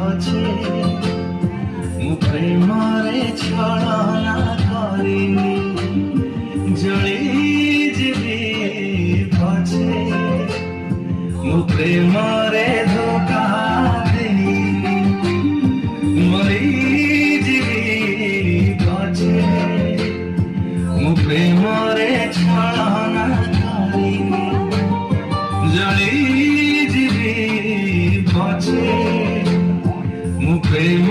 ପଛେ ମୁଁ ପ୍ରେମରେ ଛଳନା କରିନି, ଜଳିଯିବି ପଛେ ମୁଁ ପ୍ରେମରେ ଧୋକା ଦେଇନି, ମରିଯିବି ପଛେ ମୁଁ ପ୍ରେମରେ ଛଳନା କରିନି, ଜଳିଯିବି ପଛେ ମୁଁ ପ୍ରେମ